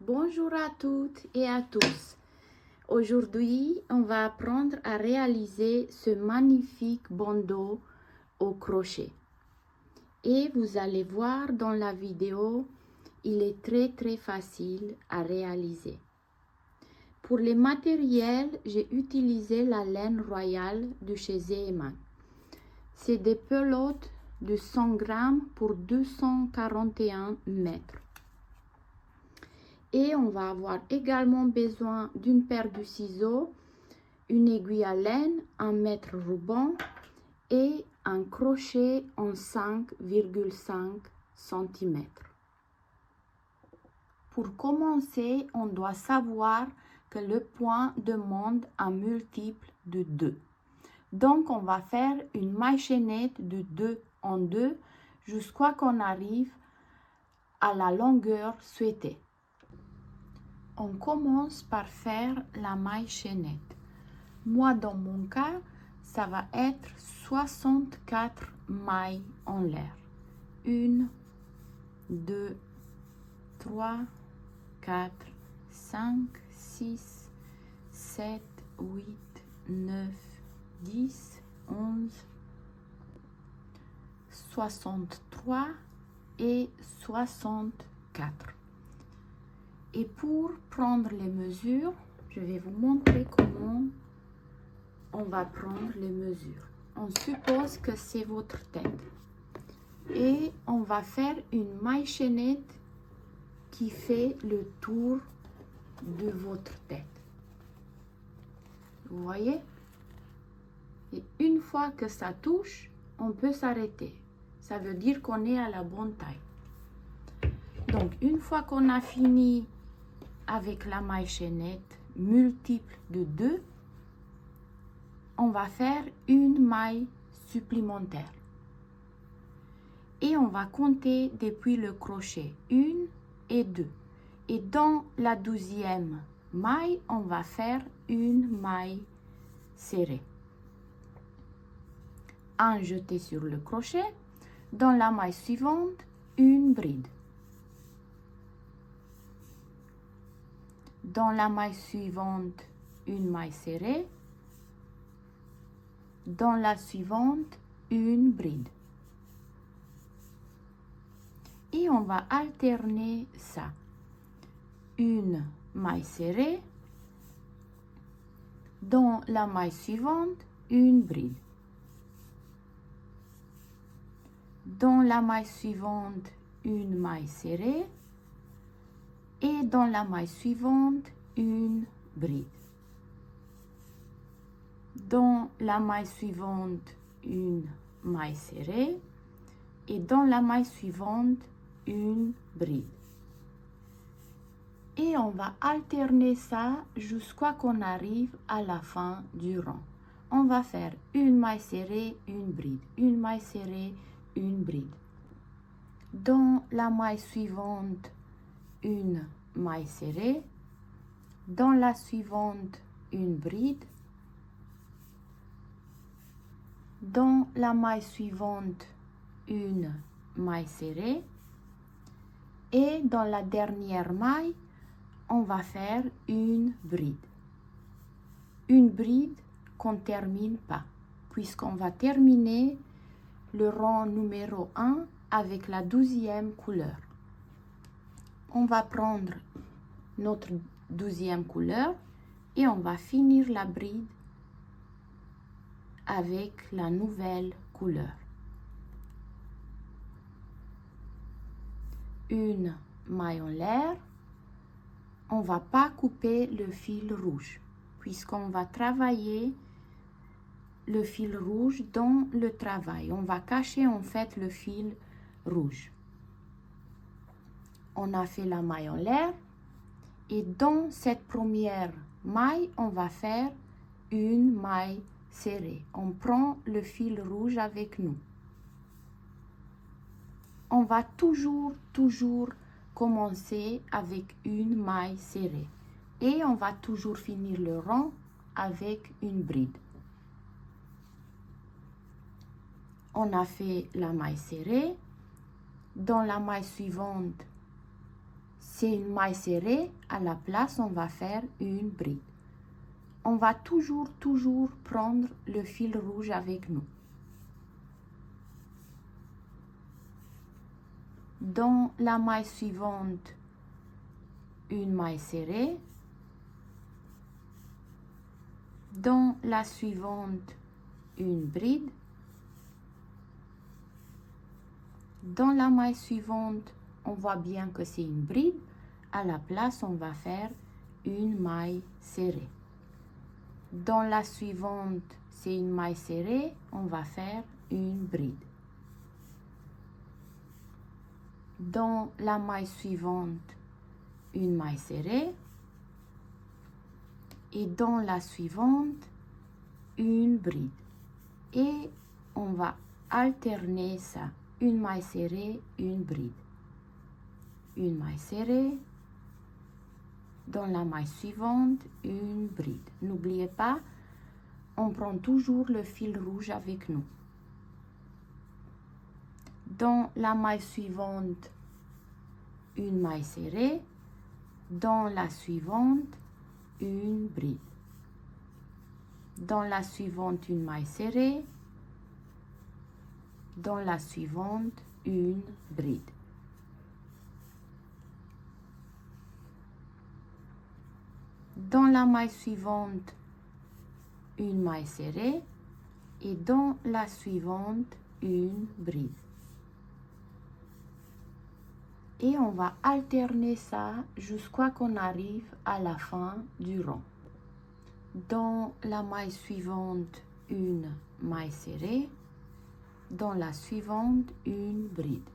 Bonjour à toutes et à tous. Aujourd'hui, on va apprendre à réaliser ce magnifique bandeau au crochet. Et vous allez voir dans la vidéo, il est très facile à réaliser. Pour les matériels, j'ai utilisé la laine royale de chez Zeeman. C'est des pelotes de 100 grammes pour 241 mètres. Et on va avoir également besoin d'une paire de ciseaux, une aiguille à laine, un mètre ruban et un crochet en 5,5 cm. Pour commencer, on doit savoir que le point demande un multiple de 2. Donc, on va faire une maille chaînette de 2 en 2 jusqu'à qu'on arrive à la longueur souhaitée. On commence par faire la maille chaînette. Moi, dans mon cas, ça va être 64 mailles en l'air. 1, 2, 3, 4, 5, 6, 7, 8, 9, 10, 11, 63 et 64. Et pour prendre les mesures, je vais vous montrer comment on va prendre les mesures. On suppose que c'est votre tête. Et on va faire une maille chaînette qui fait le tour de votre tête. Vous voyez? Et une fois que ça touche, on peut s'arrêter. Ça veut dire qu'on est à la bonne taille. Donc, une fois qu'on a fini avec la maille chaînette multiple de 2, on va faire une maille supplémentaire. Et on va compter depuis le crochet 1 et 2. Et dans la 12e maille, on va faire une maille serrée. Un jeté sur le crochet. Dans la maille suivante, une bride. Dans la maille suivante, une maille serrée. Dans la suivante, une bride. Et on va alterner ça. Une maille serrée. Dans la maille suivante, une bride. Dans la maille suivante, une maille serrée. Et dans la maille suivante, une bride. Dans la maille suivante, une maille serrée. Et dans la maille suivante, une bride. Et on va alterner ça jusqu'à qu'on arrive à la fin du rang. On va faire une maille serrée, une bride. Une maille serrée, une bride. Dans la maille suivante, une maille serrée. Dans la suivante, une bride. Dans la maille suivante, une maille serrée. Et dans la dernière maille, on va faire une bride. Une bride qu'on ne termine pas, puisqu'on va terminer le rang numéro 1 avec la 12e couleur. On va prendre notre 12e couleur et on va finir la bride avec la nouvelle couleur. Une maille en l'air. On ne va pas couper le fil rouge, puisqu'on va travailler le fil rouge dans le travail. On va cacher en fait le fil rouge. On a fait la maille en l'air et dans cette première maille, on va faire une maille serrée. On prend le fil rouge avec nous. On va toujours commencer avec une maille serrée et on va toujours finir le rang avec une bride. On a fait la maille serrée. Dans la maille suivante, c'est une maille serrée. À la place, on va faire une bride. On va toujours prendre le fil rouge avec nous. Dans la maille suivante, une maille serrée. Dans la suivante, une bride. Dans la maille suivante, on voit bien que c'est une bride. À la place, on va faire une maille serrée. Dans la suivante, c'est une maille serrée, on va faire une bride. Dans la maille suivante, une maille serrée. Et dans la suivante, une bride. Et on va alterner ça. Une maille serrée, une bride. Une maille serrée. Dans la maille suivante, une bride. N'oubliez pas, on prend toujours le fil rouge avec nous. Dans la maille suivante, une maille serrée. Dans la suivante, une bride. Dans la suivante, une maille serrée. Dans la suivante, une bride. Dans la maille suivante, une maille serrée. Et dans la suivante, une bride. Et on va alterner ça jusqu'à qu'on arrive à la fin du rang. Dans la maille suivante, une maille serrée. Dans la suivante, une bride.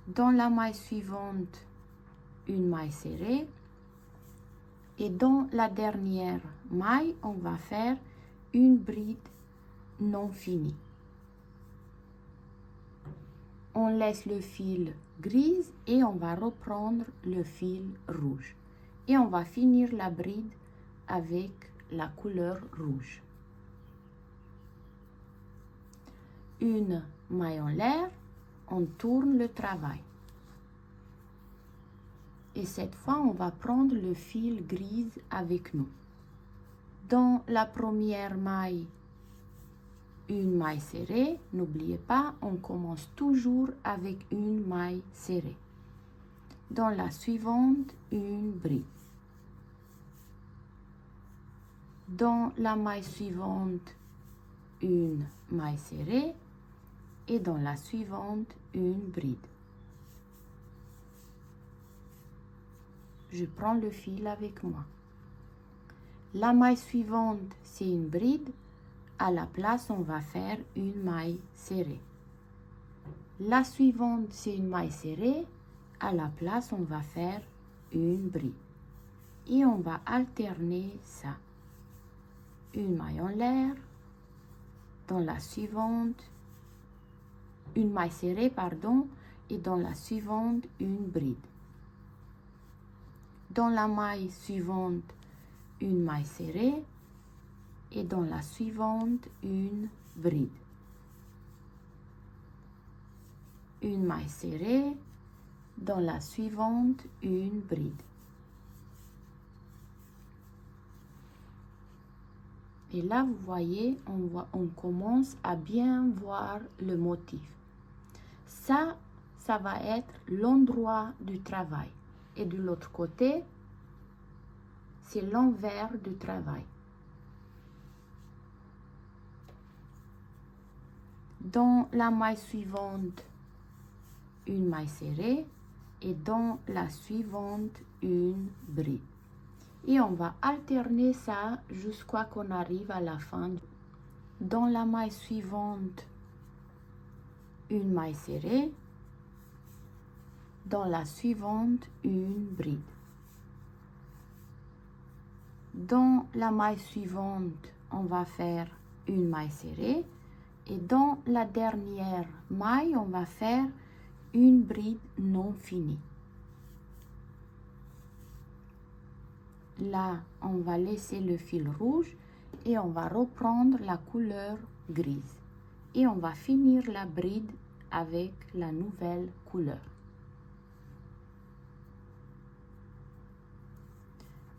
Dans la maille suivante, une maille serrée. Et dans la dernière maille, on va faire une bride non finie. On laisse le fil gris et on va reprendre le fil rouge. Et on va finir la bride avec la couleur rouge. Une maille en l'air, on tourne le travail. Et cette fois, on va prendre le fil gris avec nous. Dans la première maille, une maille serrée. N'oubliez pas, on commence toujours avec une maille serrée. Dans la suivante, une bride. Dans la maille suivante, une maille serrée. Et dans la suivante, une bride. Je prends le fil avec moi. La maille suivante, c'est une bride. À la place, on va faire une maille serrée. La suivante, c'est une maille serrée. À la place, on va faire une bride. Et on va alterner ça. Une maille en l'air. Dans la suivante, une maille serrée, pardon. Et dans la suivante, une bride. Dans la maille suivante, une maille serrée. Et dans la suivante, une bride. Une maille serrée. Dans la suivante, une bride. Et là, vous voyez, on commence à bien voir le motif. Ça va être l'endroit du travail. Et de l'autre côté, c'est l'envers du travail. Dans la maille suivante, une maille serrée. Et dans la suivante, une bride. Et on va alterner ça jusqu'à qu'on arrive à la fin. Dans la maille suivante, une maille serrée. Dans la suivante, une bride. Dans la maille suivante, on va faire une maille serrée. Et dans la dernière maille, on va faire une bride non finie. Là, on va laisser le fil rouge et on va reprendre la couleur grise. Et on va finir la bride avec la nouvelle couleur.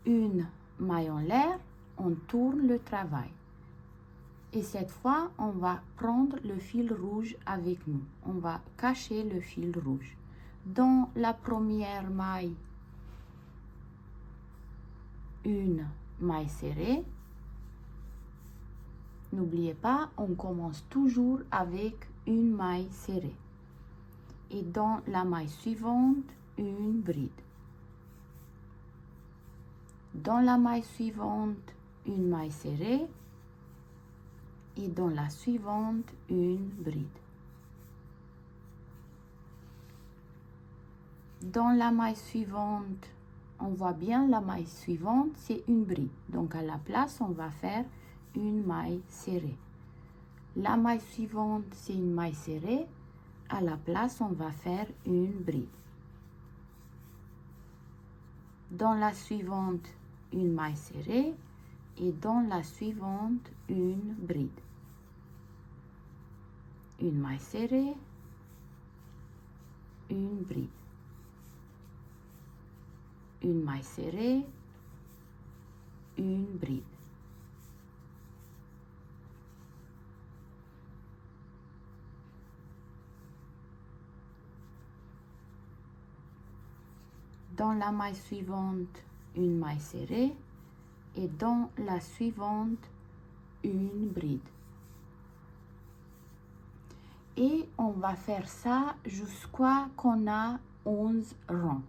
une maille en l'air, on tourne le travail. Et cette fois, on va prendre le fil rouge avec nous. On va cacher le fil rouge. Dans la première maille, une maille serrée. N'oubliez pas, on commence toujours avec une maille serrée. Et dans la maille suivante, une bride. Dans la maille suivante, une maille serrée. Et dans la suivante, une bride. Dans la maille suivante, on voit bien la maille suivante, c'est une bride. Donc à la place, on va faire une maille serrée. La maille suivante, c'est une maille serrée. À la place, on va faire une bride. Dans la suivante, une maille serrée. Et dans la suivante, une bride. Une maille serrée, une bride. Une maille serrée, une bride. Dans la maille suivante, une maille serrée et dans la suivante, une bride. Et on va faire ça jusqu'à qu'on a 11 rangs.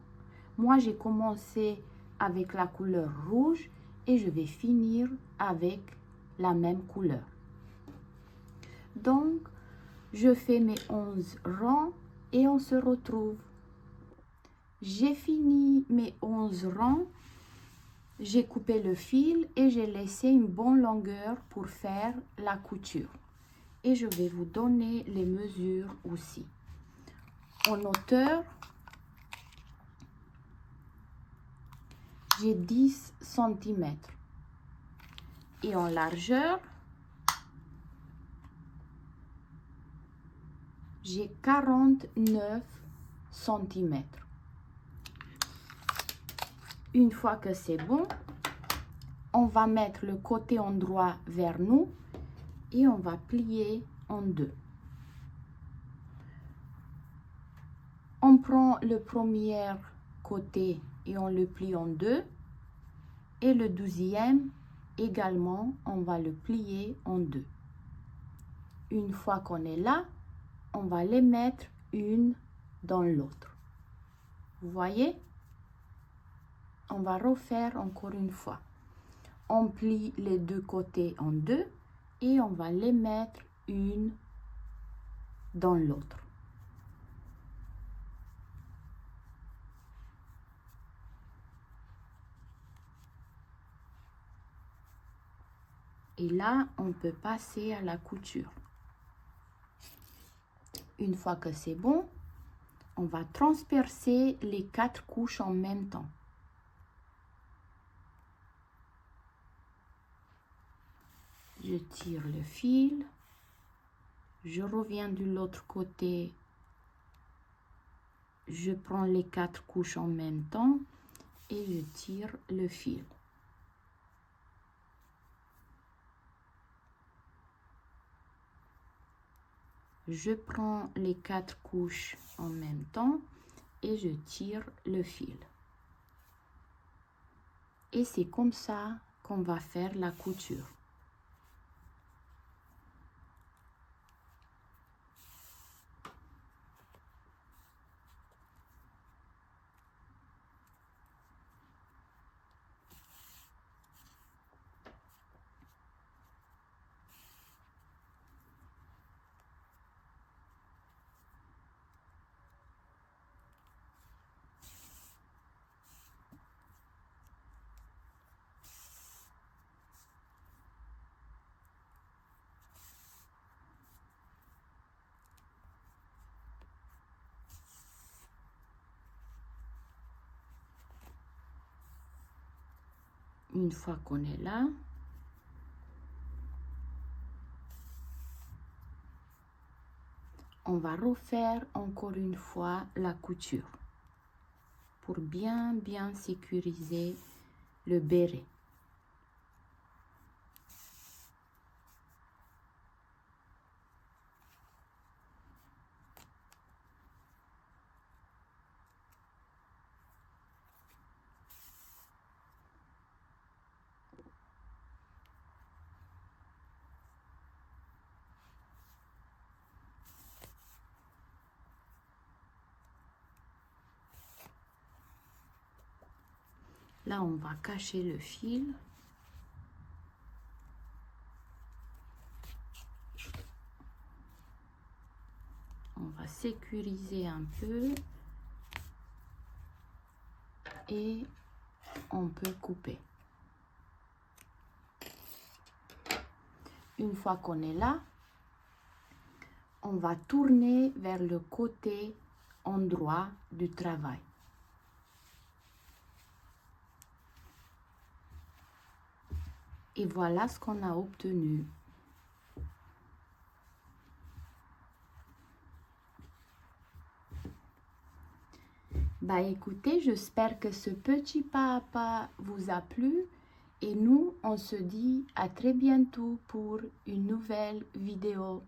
Moi, j'ai commencé avec la couleur rouge et je vais finir avec la même couleur. Donc, je fais mes 11 rangs et on se retrouve. J'ai fini mes 11 rangs. J'ai coupé le fil et j'ai laissé une bonne longueur pour faire la couture. Et je vais vous donner les mesures aussi. En hauteur, j'ai 10 cm. Et en largeur, j'ai 49 cm. Une fois que c'est bon, on va mettre le côté endroit vers nous et on va plier en deux. On prend le premier côté et on le plie en deux. Et le deuxième également, on va le plier en deux. Une fois qu'on est là, on va les mettre une dans l'autre. Vous voyez? On va refaire encore une fois. On plie les deux côtés en deux et on va les mettre une dans l'autre. Et là, on peut passer à la couture. Une fois que c'est bon, on va transpercer les 4 couches en même temps. Je tire le fil, je reviens de l'autre côté, je prends les 4 couches en même temps et je tire le fil. Je prends les 4 couches en même temps et je tire le fil. Et c'est comme ça qu'on va faire la couture. Une fois qu'on est là, on va refaire encore une fois la couture pour bien sécuriser le béret. Là, on va cacher le fil. On va sécuriser un peu. Et on peut couper. Une fois qu'on est là, on va tourner vers le côté endroit du travail. Et voilà ce qu'on a obtenu. Bah écoutez, j'espère que ce petit pas à pas vous a plu. Et nous, on se dit à très bientôt pour une nouvelle vidéo.